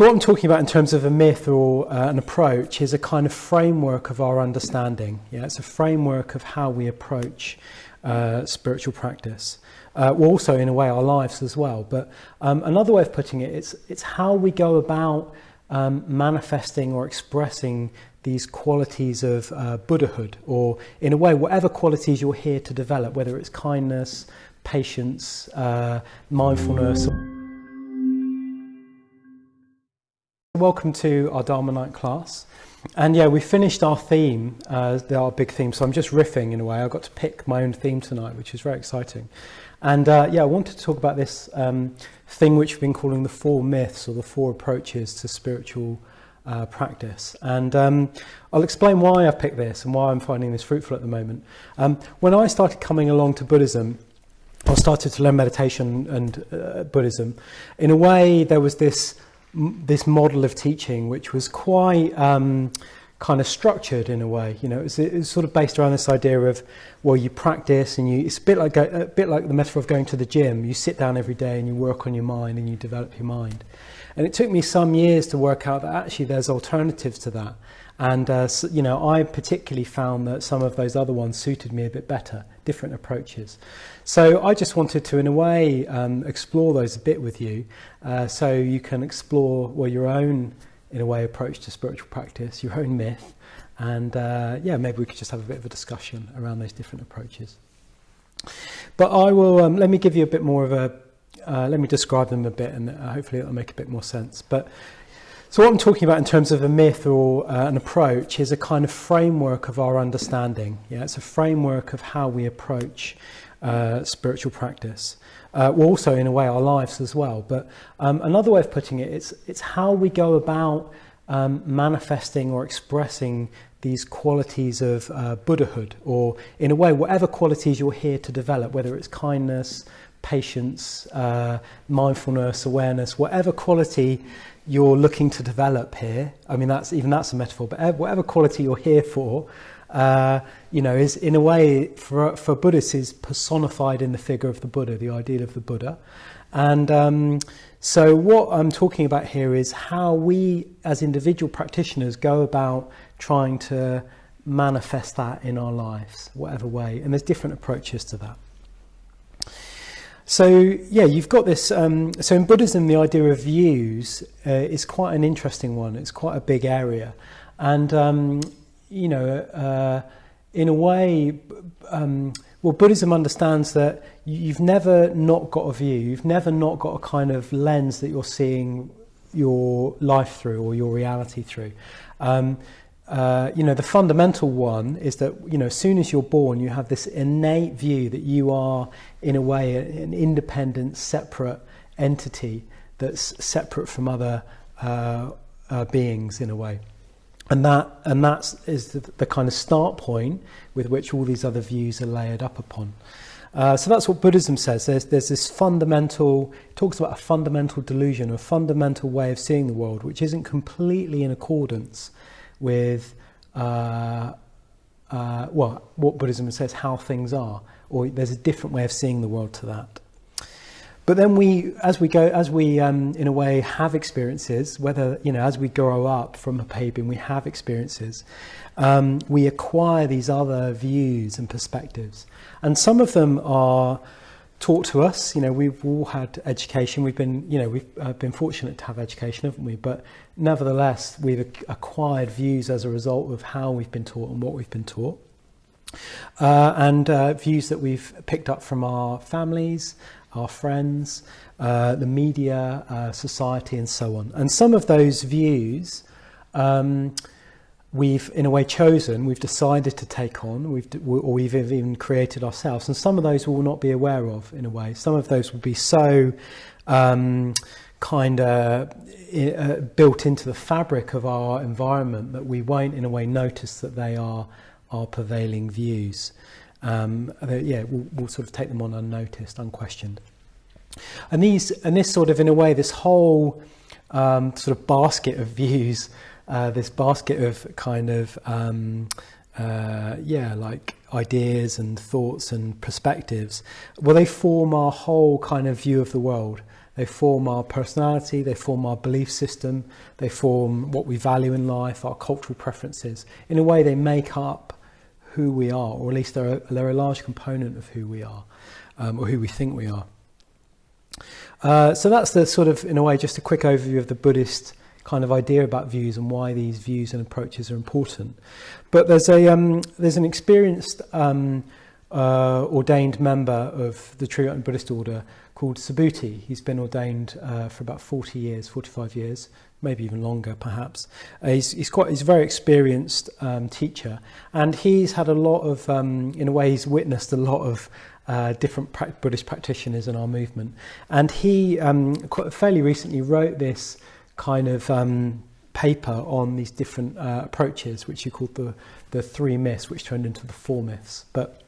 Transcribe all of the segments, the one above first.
So what I'm talking about in terms of a myth or an approach is a kind of framework of our understanding. Yeah, it's a framework of how we approach spiritual practice. Also, in a way, our lives as well. But another way of putting it, it's how we go about manifesting or expressing these qualities of Buddhahood, or in a way, whatever qualities you're here to develop, whether it's kindness, patience, mindfulness. Welcome to our Dharma Night class. And yeah, we finished our theme, our big theme, so I'm just riffing in a way. I got to pick my own theme tonight, which is very exciting. And yeah, I wanted to talk about this thing which we've been calling the 4 myths, or the 4 approaches to spiritual practice. And I'll explain why I picked this and why I'm finding this fruitful at the moment. When I started coming along to Buddhism, I started to learn meditation and Buddhism. In a way, there was this model of teaching which was quite kind of structured in a way. You know, it was sort of based around this idea of, well, you practice and it's a bit like the metaphor of going to the gym. You sit down every day and you work on your mind and you develop your mind. And it took me some years to work out that actually there's alternatives to that. And so, you know, I particularly found that some of those other ones suited me a bit better, different approaches. So I just wanted to, in a way, explore those a bit with you, so you can explore, well, your own, in a way, approach to spiritual practice, your own myth, and yeah, maybe we could just have a bit of a discussion around those different approaches. But I will, let me give you a bit more of a, let me describe them a bit, and hopefully it'll make a bit more sense. But so what I'm talking about in terms of a myth or an approach is a kind of framework of our understanding. Yeah, it's a framework of how we approach spiritual practice. Also, in a way, our lives as well. But another way of putting it, it's how we go about manifesting or expressing these qualities of Buddhahood, or in a way, whatever qualities you're here to develop, whether it's kindness, patience, mindfulness, awareness, whatever quality you're looking to develop here. I mean, that's a metaphor, but whatever quality you're here for, you know, is in a way for Buddhists is personified in the figure of the Buddha, the ideal of the Buddha. And so what I'm talking about here is how we as individual practitioners go about trying to manifest that in our lives, whatever way. And there's different approaches to that. So yeah, you've got this, so in Buddhism the idea of views is quite an interesting one. It's quite a big area. And you know, in a way, well, Buddhism understands that you've never not got a view, you've never not got a kind of lens that you're seeing your life through or your reality through. You know, the fundamental one is that, you know, as soon as you're born, you have this innate view that you are, in a way, an independent, separate entity that's separate from other beings, in a way. And that is the kind of start point with which all these other views are layered up upon. So that's what Buddhism says. There's this fundamental, it talks about a fundamental delusion, a fundamental way of seeing the world, which isn't completely in accordance with well, what Buddhism says how things are, or there's a different way of seeing the world to that. But then as we in a way have experiences, whether, you know, as we grow up from a baby and we have experiences, we acquire these other views and perspectives, and some of them are taught to us. You know, we've all had education. We've been fortunate to have education, haven't we? But nevertheless, we've acquired views as a result of how we've been taught and what we've been taught, and views that we've picked up from our families, our friends, the media, society, and so on. And some of those views we've, in a way, chosen, we've decided to take on, or we've even created ourselves. And some of those we will not be aware of, in a way. Some of those will be so kind of built into the fabric of our environment that we won't, in a way, notice that they are our prevailing views. Yeah, we'll sort of take them on unnoticed, unquestioned. And this sort of, in a way, this whole sort of basket of views, this basket of kind of yeah, like ideas and thoughts and perspectives, well, they form our whole kind of view of the world. They form our personality, they form our belief system, they form what we value in life, our cultural preferences. In a way, they make up who we are, or at least they're a large component of who we are, or who we think we are. So that's the sort of, in a way, just a quick overview of the Buddhist kind of idea about views and why these views and approaches are important. But there's an experienced ordained member of the True Buddhist order called Subhuti. He's been ordained for about 45 years, maybe even longer, perhaps. He's a very experienced teacher, and he's had a lot of, in a way, he's witnessed a lot of different Buddhist practitioners in our movement. And he fairly recently wrote this kind of paper on these different approaches, which he called the three myths, which turned into the four myths. But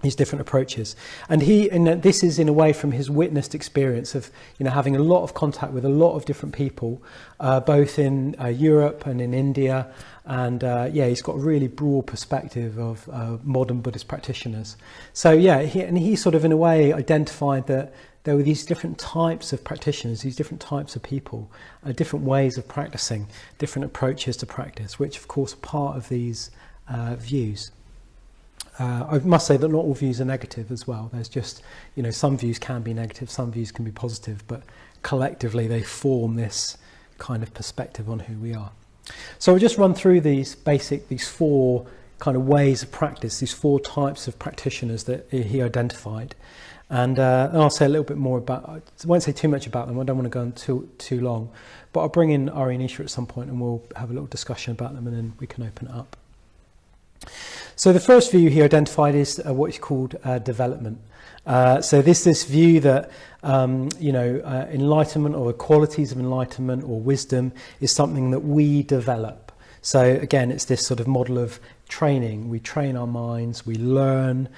these different approaches, and this is in a way from his witnessed experience of having a lot of contact with a lot of different people, both in Europe and in India, and he's got a really broad perspective of modern Buddhist practitioners. So he sort of in a way identified that there were these different types of practitioners, these different types of people, different ways of practicing, different approaches to practice, which of course are part of these views. I must say that not all views are negative as well. There's just, some views can be negative, some views can be positive, but collectively they form this kind of perspective on who we are. So I'll just run through these four kind of ways of practice, these four types of practitioners that he identified. And I'll say a little bit more about, I won't say too much about them, I don't want to go on too long, but I'll bring in Aryanisha at some point and we'll have a little discussion about them and then we can open it up. So the first view he identified is what is called development. So this view that enlightenment or the qualities of enlightenment or wisdom is something that we develop. So again, it's this sort of model of training. We train our minds, we learn,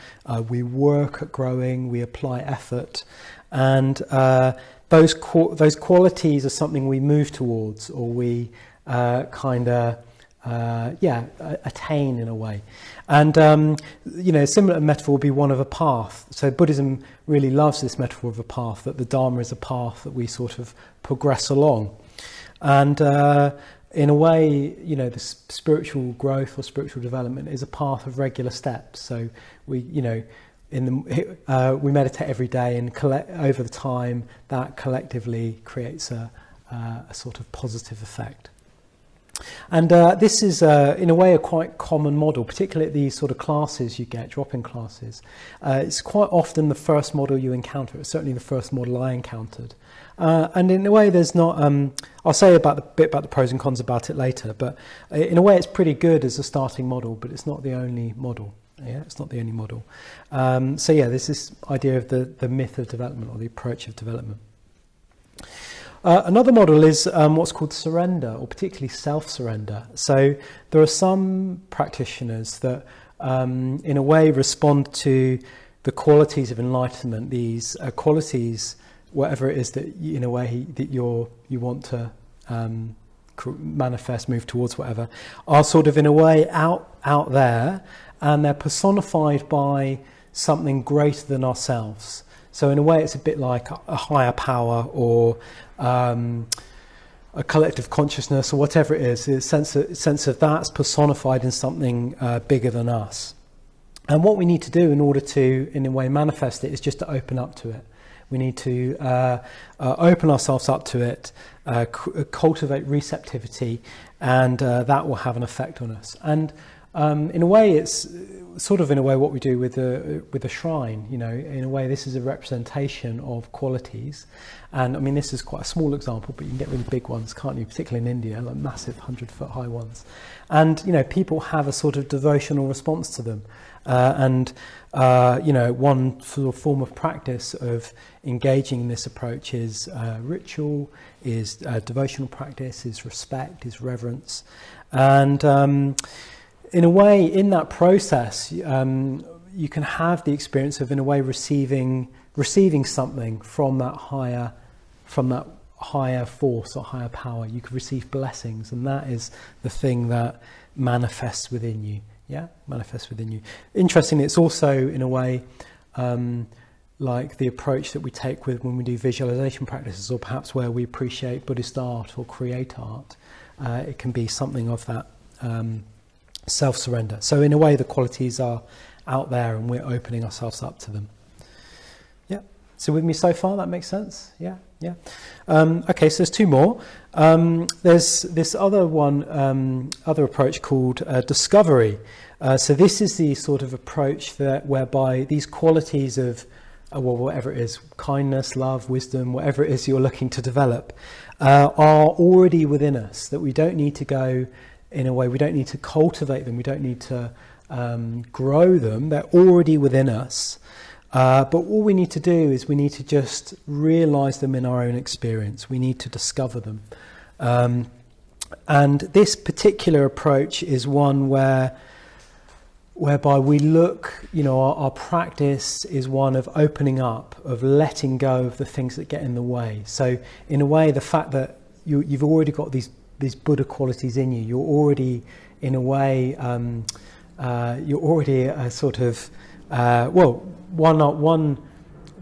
we work at growing, we apply effort, and those qualities are something we move towards, or we attain in a way. And a similar metaphor would be one of a path. So Buddhism really loves this metaphor of a path, that the Dharma is a path that we sort of progress along. And in a way, the spiritual growth or spiritual development is a path of regular steps. So we meditate every day, and over the time that collectively creates a sort of positive effect. And this is, in a way, a quite common model, particularly at these sort of classes you get, drop-in classes. It's quite often the first model you encounter. It's certainly the first model I encountered. And in a way, there's not... I'll say a bit about the pros and cons about it later, but in a way, it's pretty good as a starting model, but it's not the only model. Yeah, it's not the only model. There's this idea of the myth of development, or the approach of development. Another model is what's called surrender, or particularly self-surrender. So there are some practitioners that, in a way, respond to the qualities of enlightenment. These qualities, whatever it is that in a way that you want to manifest, move towards, whatever, are sort of in a way out there, and they're personified by something greater than ourselves. So in a way, it's a bit like a higher power, or a collective consciousness, or whatever it is. The sense of that's personified in something bigger than us. And what we need to do in order to, in a way, manifest it is just to open up to it. We need to open ourselves up to it, cultivate receptivity, and that will have an effect on us. And in a way, it's sort of what we do with a shrine. In a way, this is a representation of qualities. And I mean, this is quite a small example, but you can get really big ones, can't you? Particularly in India, like massive 100-foot high ones. And people have a sort of devotional response to them. One sort of form of practice of engaging in this approach is ritual, is devotional practice, is respect, is reverence, and in a way, in that process, you can have the experience of, in a way, receiving something from that higher force or higher power. You could receive blessings, and that is the thing that manifests within you. Yeah, manifests within you. Interestingly, it's also, in a way, like the approach that we take with when we do visualization practices, or perhaps where we appreciate Buddhist art or create art. It can be something of that self-surrender. So in a way, the qualities are out there and we're opening ourselves up to them. Yeah. So with me so far, that makes sense? Yeah. Okay, so there's two more. There's this other one, other approach called discovery. So this is the sort of approach whereby these qualities of whatever it is, kindness, love, wisdom, whatever it is you're looking to develop, are already within us, that we don't need to go in a way, we don't need to cultivate them, we don't need to grow them, they're already within us. But all we need to do is we need to just realize them in our own experience. We need to discover them. And this particular approach is one whereby we look, our practice is one of opening up, of letting go of the things that get in the way. So in a way, the fact that you've already got these Buddha qualities in you, you're already, in a way, you're already a sort of, one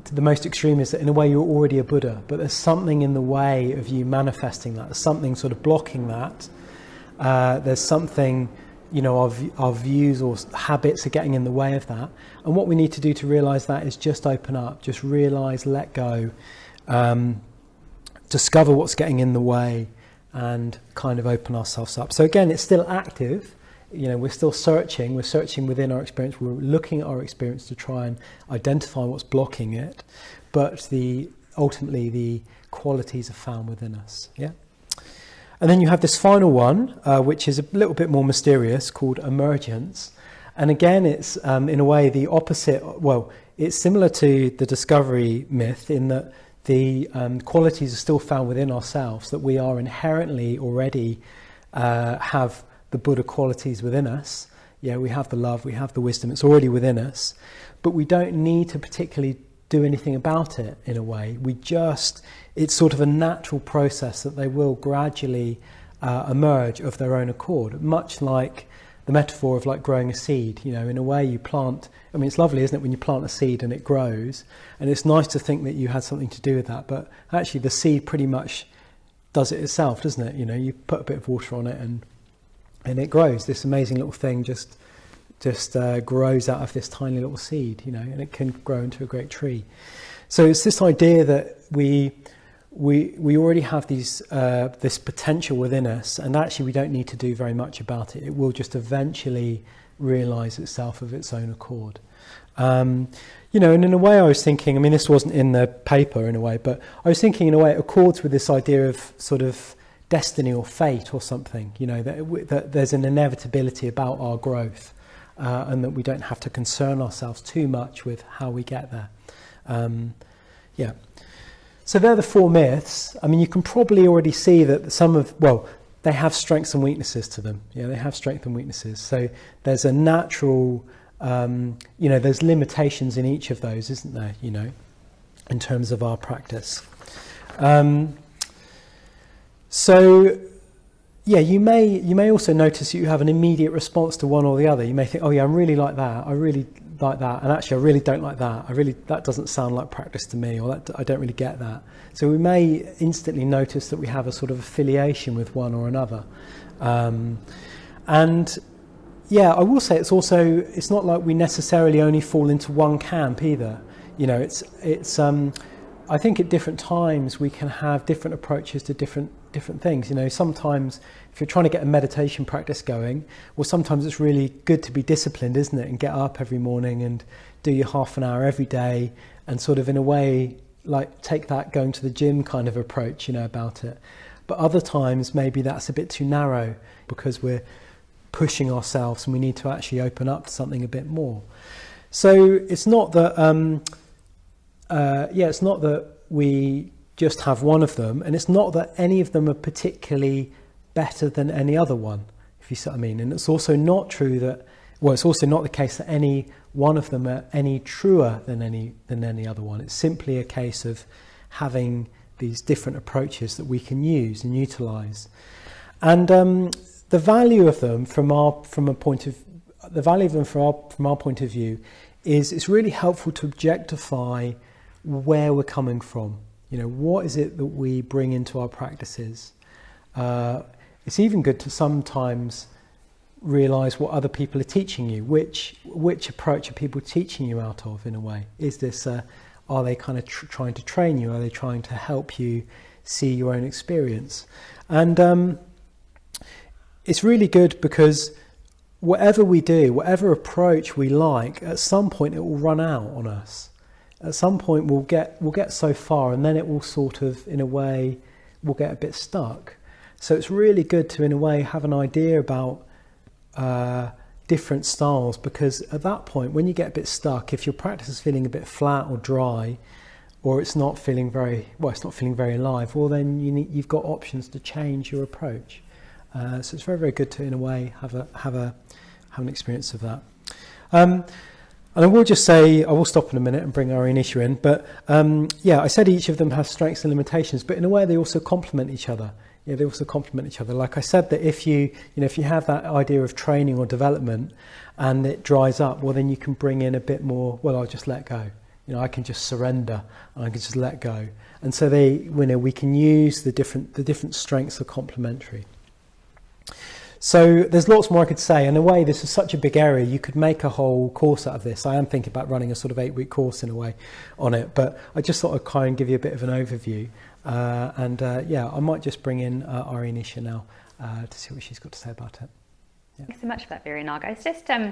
to the most extreme is that in a way you're already a Buddha, but there's something in the way of you manifesting that. There's something sort of blocking that. There's something, our views or habits are getting in the way of that. And what we need to do to realize that is just open up, just realize, let go, discover what's getting in the way, and kind of open ourselves up. So again, it's still active. We're still searching. We're searching within our experience. We're looking at our experience to try and identify what's blocking it. But ultimately, the qualities are found within us. Yeah. And then you have this final one, which is a little bit more mysterious, called Emergence. And again, it's in a way the opposite. Well, it's similar to the discovery myth in that the qualities are still found within ourselves, that we are inherently already have the Buddha qualities within us. Yeah, we have the love, we have the wisdom, it's already within us. But we don't need to particularly do anything about it in a way. It's sort of a natural process that they will gradually emerge of their own accord, much like the metaphor of like growing a seed. In a way you plant, it's lovely, isn't it, when you plant a seed and it grows, and it's nice to think that you had something to do with that, but actually the seed pretty much does it itself, doesn't it? You put a bit of water on it and it grows. This amazing little thing just grows out of this tiny little seed, and it can grow into a great tree. So it's this idea that we already have this potential within us, and actually we don't need to do very much about it. It will just eventually realize itself of its own accord. And in a way I was thinking, this wasn't in the paper in a way, but I was thinking in a way it accords with this idea of sort of destiny or fate or something, that there's an inevitability about our growth, and that we don't have to concern ourselves too much with how we get there. So they're the four myths. You can probably already see that they have strengths and weaknesses to them. Yeah, they have strengths and weaknesses. So there's a natural, there's limitations in each of those, isn't there? In terms of our practice. So, you may also notice that you have an immediate response to one or the other. You may think, oh yeah, I'm really like that. I really like that, and actually I really don't like that. That doesn't sound like practice to me, or I don't really get that. So we may instantly notice that we have a sort of affiliation with one or another. And I will say it's not like we necessarily only fall into one camp either. I think at different times we can have different approaches to different things. Sometimes if you're trying to get a meditation practice going, sometimes it's really good to be disciplined, isn't it? And get up every morning and do your half an hour every day, and sort of in a way like take that going to the gym kind of approach, about it. But other times maybe that's a bit too narrow because we're pushing ourselves and we need to actually open up to something a bit more. So it's not that it's not that we just have one of them, and it's not that any of them are particularly better than any other one, if you see what I mean. And it's also not true that, it's also not the case that any one of them are any truer than any other one. It's simply a case of having these different approaches that we can use and utilize. And the value of them from our point of view is it's really helpful to objectify where we're coming from. You know, what is it that we bring into our practices? It's even good to sometimes realise what other people are teaching you. Which approach are people teaching you out of, in a way? Is this, are they kind of trying to train you? Are they trying to help you see your own experience? And it's really good because whatever we do, whatever approach we like, at some point it will run out on us. At some point we'll get so far, and then it will sort of, in a way, we'll get a bit stuck. So it's really good to, in a way, have an idea about different styles, because at that point, when you get a bit stuck, if your practice is feeling a bit flat or dry, or it's not feeling very alive, well then you've got options to change your approach. So it's very, very good to, in a way, have an experience of that. And I will just say, I will stop in a minute and bring Aryanisha in, but I said each of them has strengths and limitations, but in a way they also complement each other. Yeah, they also complement each other. Like I said, that if you have that idea of training or development and it dries up, well then you can bring in a bit more, well, I'll just let go. You know, I can just surrender and I can just let go. And so we can use the different strengths are complementary. So there's lots more I could say. In a way, this is such a big area, you could make a whole course out of this. I am thinking about running a sort of 8-week course in a way on it, but I just thought I'd kind of give you a bit of an overview. I might just bring in Aryanisha now to see what she's got to say about it. Yeah. Thanks so much for that, Viryanaga. It's just, I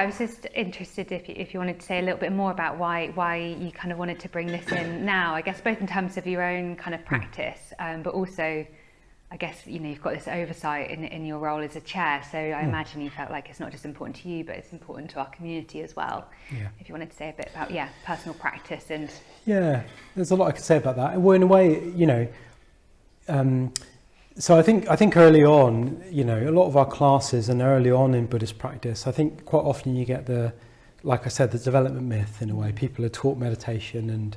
was just interested if you wanted to say a little bit more about why you kind of wanted to bring this in now, I guess both in terms of your own kind of practice, but also, I guess, you've got this oversight in your role as a chair, so I imagine you felt like it's not just important to you, but it's important to our community as well. Yeah. If you wanted to say a bit about, personal practice and... Yeah, there's a lot I could say about that. Well, in a way, so I think early on, a lot of our classes and early on in Buddhist practice, I think quite often you get like I said, the development myth in a way. People are taught meditation and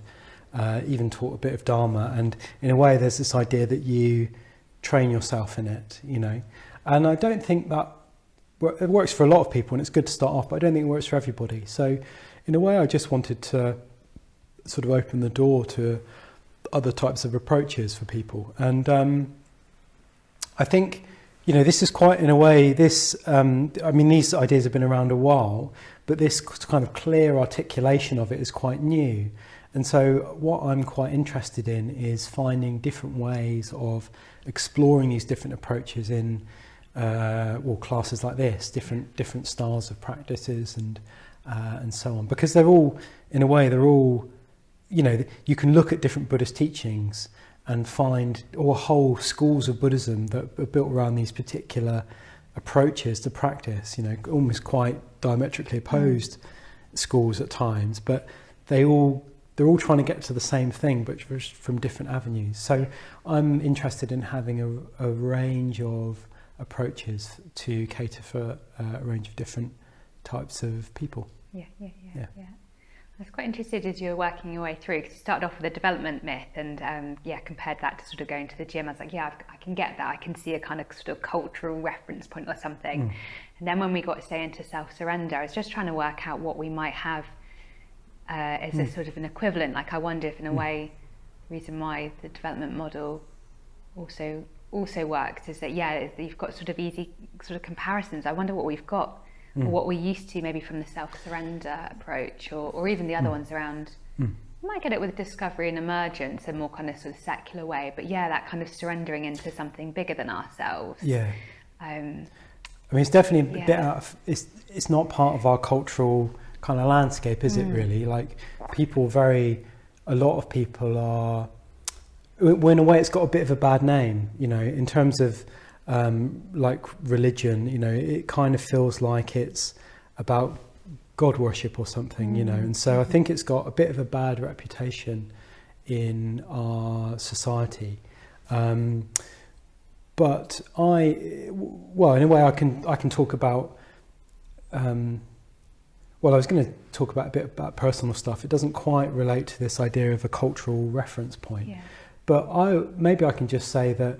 even taught a bit of Dharma, and in a way there's this idea that you train yourself in it, and I don't think that it works for a lot of people, and it's good to start off, but I don't think it works for everybody. So in a way I just wanted to sort of open the door to other types of approaches for people, and I think this is quite, in a way, these ideas have been around a while, but this kind of clear articulation of it is quite new. And so what I'm quite interested in is finding different ways of exploring these different approaches in classes like this, different styles of practices and so on. Because they're all, in a way, you can look at different Buddhist teachings and find whole schools of Buddhism that are built around these particular approaches to practice, almost quite diametrically opposed schools at times, but they're all trying to get to the same thing, but from different avenues. So I'm interested in having a range of approaches to cater for a range of different types of people. Yeah. I was quite interested as you were working your way through, because you started off with a development myth and compared that to sort of going to the gym. I was like, I can get that. I can see a kind of sort of cultural reference point or something. And then when we got, say, into self-surrender, I was just trying to work out what we might have as a sort of an equivalent. Like, I wonder if in a way, reason why the development model also works is that you've got sort of easy sort of comparisons. I wonder what we've got, or what we're used to maybe from the self-surrender approach, or even the other ones around. You might get it with discovery and emergence, a more kind of sort of secular way, but that kind of surrendering into something bigger than ourselves. It's definitely a bit out of, it's not part of our cultural kind of landscape, is it really? Like, a lot of people are, well, in a way it's got a bit of a bad name, in terms of like religion, it kind of feels like it's about God worship or something, and so I think it's got a bit of a bad reputation in our society. But in a way I can talk about, I was going to talk about a bit about personal stuff. It doesn't quite relate to this idea of a cultural reference point. But maybe I can just say that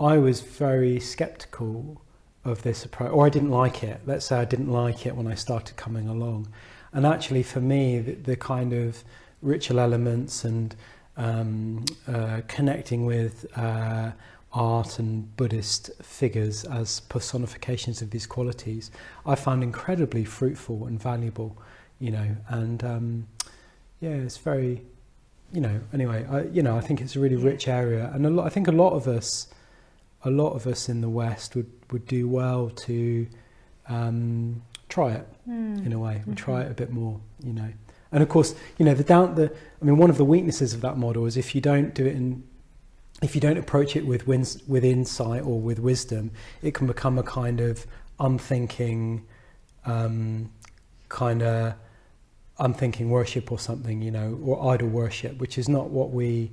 I was very sceptical this approach, or I didn't like it. Let's say I didn't like it when I started coming along. And actually for me, the kind of ritual elements and connecting with art and Buddhist figures as personifications of these qualities, I found incredibly fruitful and valuable, and it's very, anyway, I think it's a really rich area, and I think a lot of us in the West would do well to try it in a way. We try it a bit more, And of course, one of the weaknesses of that model is if you don't approach it with insight or with wisdom, it can become a kind of unthinking worship or something, or idol worship, which is not what we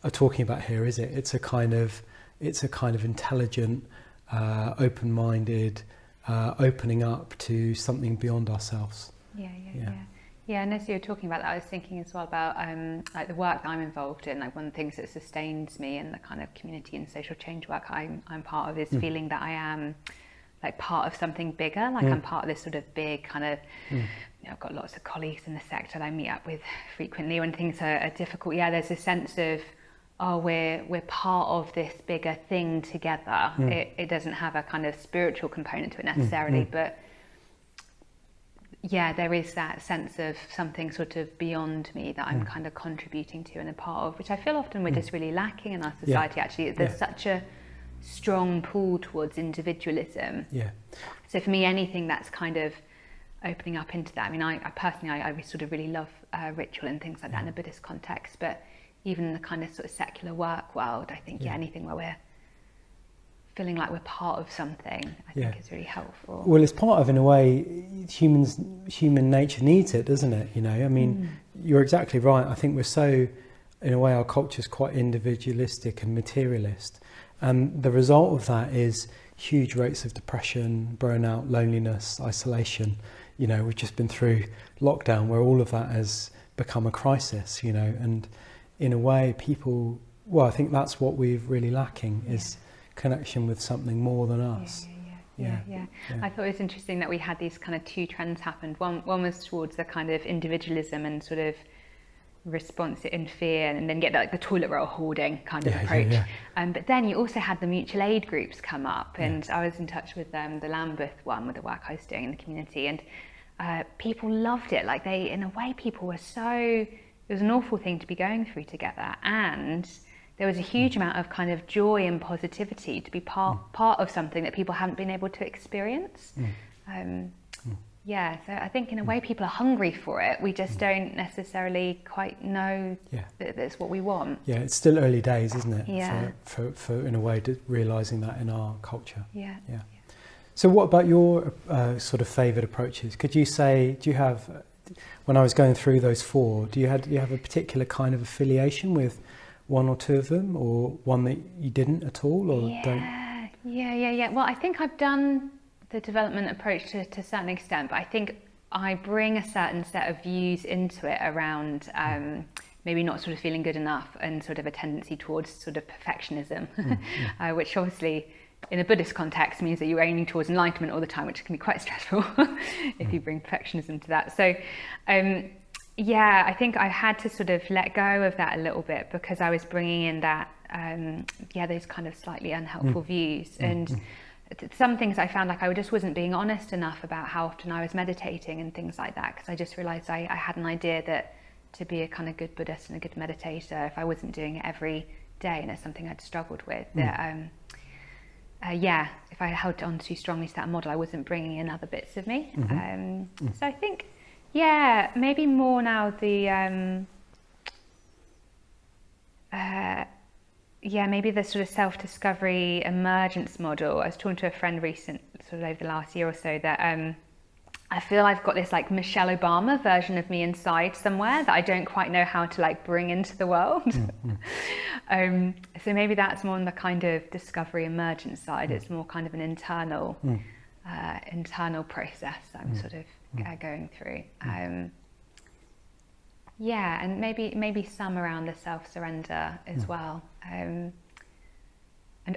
are talking about here, is it? It's a kind of intelligent, open-minded, opening up to something beyond ourselves. Yeah, and as you were talking about that, I was thinking as well about like the work that I'm involved in. Like one of the things that sustains me in the kind of community and social change work I'm part of is feeling that I am like part of something bigger. Like I'm part of this sort of big kind of. I've got lots of colleagues in the sector that I meet up with frequently when things are difficult. Yeah, there's a sense of we're part of this bigger thing together. It doesn't have a kind of spiritual component to it necessarily, but. Yeah, there is that sense of something sort of beyond me that I'm kind of contributing to and a part of, which I feel often we're just really lacking in our society. Actually, there's such a strong pull towards individualism. So for me, anything that's kind of opening up into that. I mean, I personally sort of really love ritual and things like that in a Buddhist context, but even in the kind of sort of secular work world, I think anything where we're feeling like we're part of something, I think is really helpful. Well, it's part of, in a way, human nature needs it, doesn't it? I mean, you're exactly right. I think we're so, in a way, our culture's quite individualistic and materialist. And the result of that is huge rates of depression, burnout, loneliness, isolation. We've just been through lockdown where all of that has become a crisis, and in a way I think that's what we're really lacking is connection with something more than us. Yeah. I thought it was interesting that we had these kind of two trends happened. One was towards the kind of individualism and sort of response in fear, and then get like the toilet roll hoarding kind of approach. But then you also had the mutual aid groups come up, and I was in touch with the Lambeth one with the work I was doing in the community, and people loved it. Like in a way, people were so. It was an awful thing to be going through together, and there was a huge amount of kind of joy and positivity to be part of something that people haven't been able to experience. So I think in a way people are hungry for it. We just don't necessarily quite know that that's what we want. Yeah, it's still early days, isn't it? For in a way, realising that in our culture. Yeah. So what about your sort of favoured approaches? Could you say, do you have, when I was going through those four, do you have a particular kind of affiliation with one or two of them, or one that you didn't at all, or don't? Yeah. Well, I think I've done the development approach to a certain extent, but I think I bring a certain set of views into it around maybe not sort of feeling good enough and sort of a tendency towards sort of perfectionism, which obviously in a Buddhist context means that you're aiming towards enlightenment all the time, which can be quite stressful if you bring perfectionism to that. So I think I had to sort of let go of that a little bit because I was bringing in that, those kind of slightly unhelpful views. And some things I found like I just wasn't being honest enough about how often I was meditating and things like that, because I just realised I had an idea that to be a kind of good Buddhist and a good meditator, if I wasn't doing it every day, and it's something I'd struggled with, that if I held on too strongly to that model, I wasn't bringing in other bits of me. So I think, maybe more now the, maybe the sort of self-discovery emergence model. I was talking to a friend over the last year or so that I feel I've got this like Michelle Obama version of me inside somewhere that I don't quite know how to like bring into the world. So maybe that's more on the kind of discovery emergence side. It's more kind of an internal process I'm sort of going through. And maybe some around the self-surrender as well.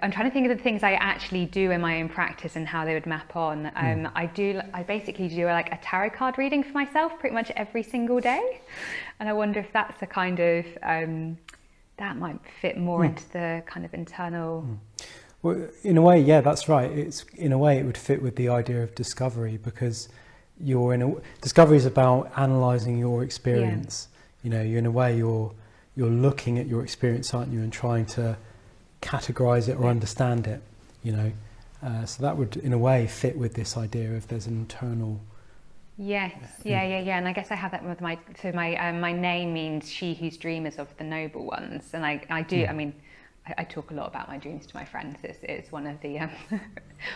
I'm trying to think of the things I actually do in my own practice and how they would map on. I basically do like a tarot card reading for myself pretty much every single day, and I wonder if that's a kind of that might fit more into the kind of internal. Well, in a way, yeah, that's right. It's in a way it would fit with the idea of discovery, because discovery is about analysing your experience. You know, in a way you're looking at your experience, aren't you, and trying to categorize it or understand it, you know. So that would in a way fit with this idea of there's an internal. Yes, yeah. And I guess I have that with my name means she whose dream is of the noble ones, and I do. I mean, I talk a lot about my dreams to my friends. It's one of the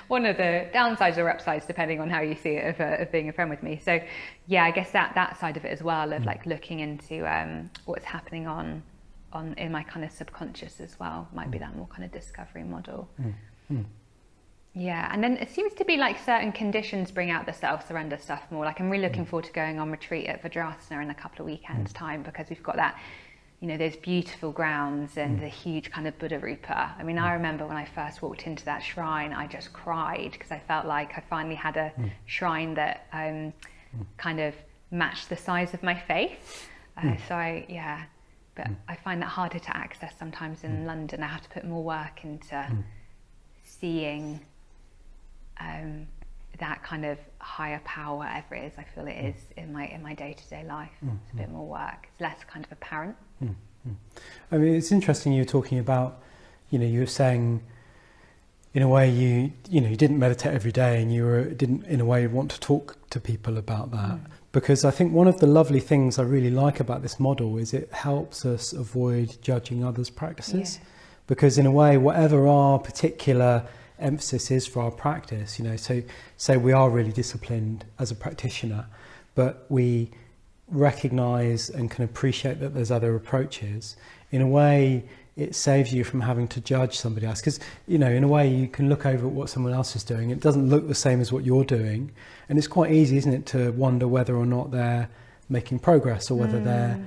one of the downsides or upsides, depending on how you see it, of being a friend with me. So yeah, I guess that side of it as well, of like looking into what's happening on in my kind of subconscious as well, might be that more kind of discovery model. Yeah, and then it seems to be like certain conditions bring out the self-surrender stuff more. Like I'm really looking forward to going on retreat at Viryanaga in a couple of weekends time, because we've got that, you know, those beautiful grounds and the huge kind of Buddha Rupa. I mean, I remember when I first walked into that shrine, I just cried because I felt like I finally had a shrine that kind of matched the size of my faith. But I find that harder to access sometimes in London. I have to put more work into seeing that kind of higher power, whatever it is I feel it is in my day-to-day life. It's a bit more work. It's less kind of apparent. I mean, it's interesting you were talking about, you know, you were saying in a way you didn't meditate every day, and you didn't in a way want to talk to people about that. Because I think one of the lovely things I really like about this model is it helps us avoid judging others' practices. Because in a way, whatever our particular emphasis is for our practice, you know, so say we are really disciplined as a practitioner, but we recognize and can appreciate that there's other approaches, in a way it saves you from having to judge somebody else, because, you know, in a way you can look over at what someone else is doing. It doesn't look the same as what you're doing, and it's quite easy, isn't it, to wonder whether or not they're making progress, or whether they're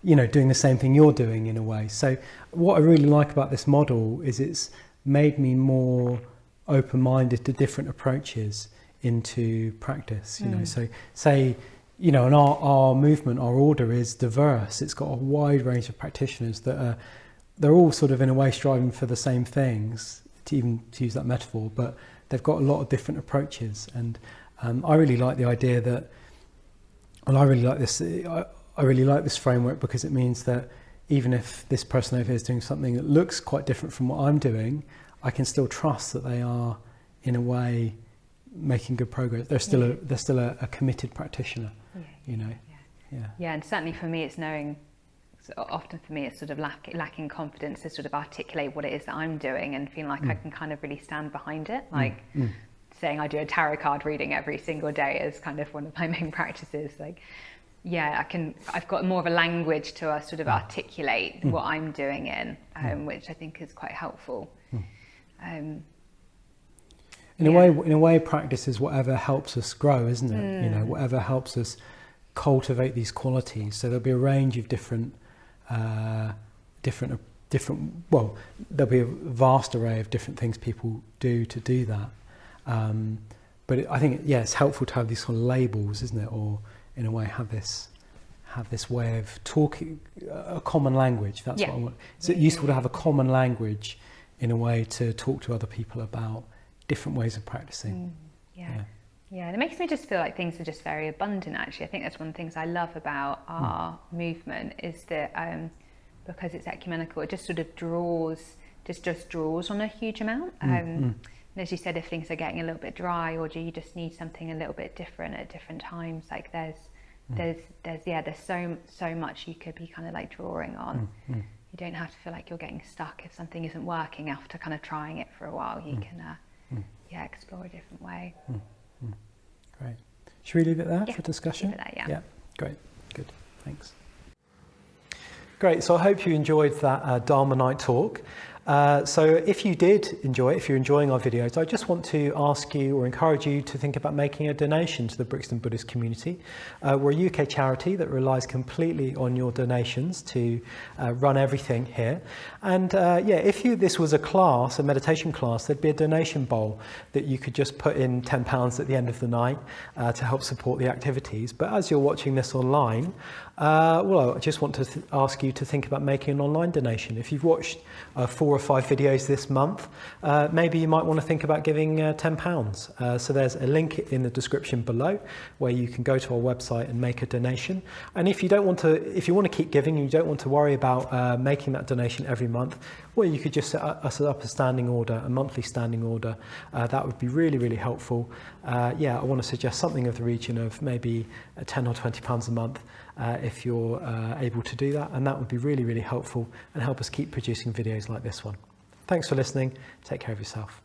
you know, doing the same thing you're doing in a way. So what I really like about this model is it's made me more open-minded to different approaches into practice, you know. So say, you know, and our movement, our order is diverse. It's got a wide range of practitioners that they're all sort of in a way striving for the same things, to use that metaphor, but they've got a lot of different approaches. And I really like the idea that, and I really like this framework, because it means that even if this person over here is doing something that looks quite different from what I'm doing, I can still trust that they are in a way making good progress. They're still a committed practitioner, you know. Yeah, and certainly for me it's knowing, often for me it's sort of lacking confidence to sort of articulate what it is that I'm doing and feeling like I can kind of really stand behind it. Like saying I do a tarot card reading every single day is kind of one of my main practices. Like, yeah, I've got more of a language to sort of articulate what I'm doing in, which I think is quite helpful. In a way, practice is whatever helps us grow, isn't it? You know, whatever helps us cultivate these qualities. So there'll be a range of different. Well, there'll be a vast array of different things people do to do that. But I think, it's helpful to have these sort of labels, isn't it? Or in a way, have this way of talking, a common language. That's what I want. It's useful to have a common language in a way to talk to other people about different ways of practicing. And it makes me just feel like things are just very abundant, actually. I think that's one of the things I love about our movement, is that because it's ecumenical, it just sort of draws on a huge amount. And as you said, if things are getting a little bit dry, or do you just need something a little bit different at different times, like there's so much you could be kind of like drawing on. You don't have to feel like you're getting stuck if something isn't working after kind of trying it for a while. You can explore a different way. Great. Should we leave it there for discussion? Leave it there, Great. Good. Thanks. Great. So I hope you enjoyed that Dharma Night talk. So if you did enjoy it, if you're enjoying our videos, I just want to ask you or encourage you to think about making a donation to the Brixton Buddhist community. We're a UK charity that relies completely on your donations to run everything here. And if this was a class, a meditation class, there'd be a donation bowl that you could just put in £10 at the end of the night to help support the activities. But as you're watching this online, I just want to ask you to think about making an online donation. If you've watched 4 or 5 videos this month, maybe you might want to think about giving £10. So there's a link in the description below where you can go to our website and make a donation. And if you want to keep giving and you don't want to worry about making that donation every month, well, you could just set up a standing order, a monthly standing order. That would be really, really helpful. I want to suggest something of the region of maybe £10 or £20 a month if you're able to do that. And that would be really, really helpful and help us keep producing videos like this one. Thanks for listening. Take care of yourself.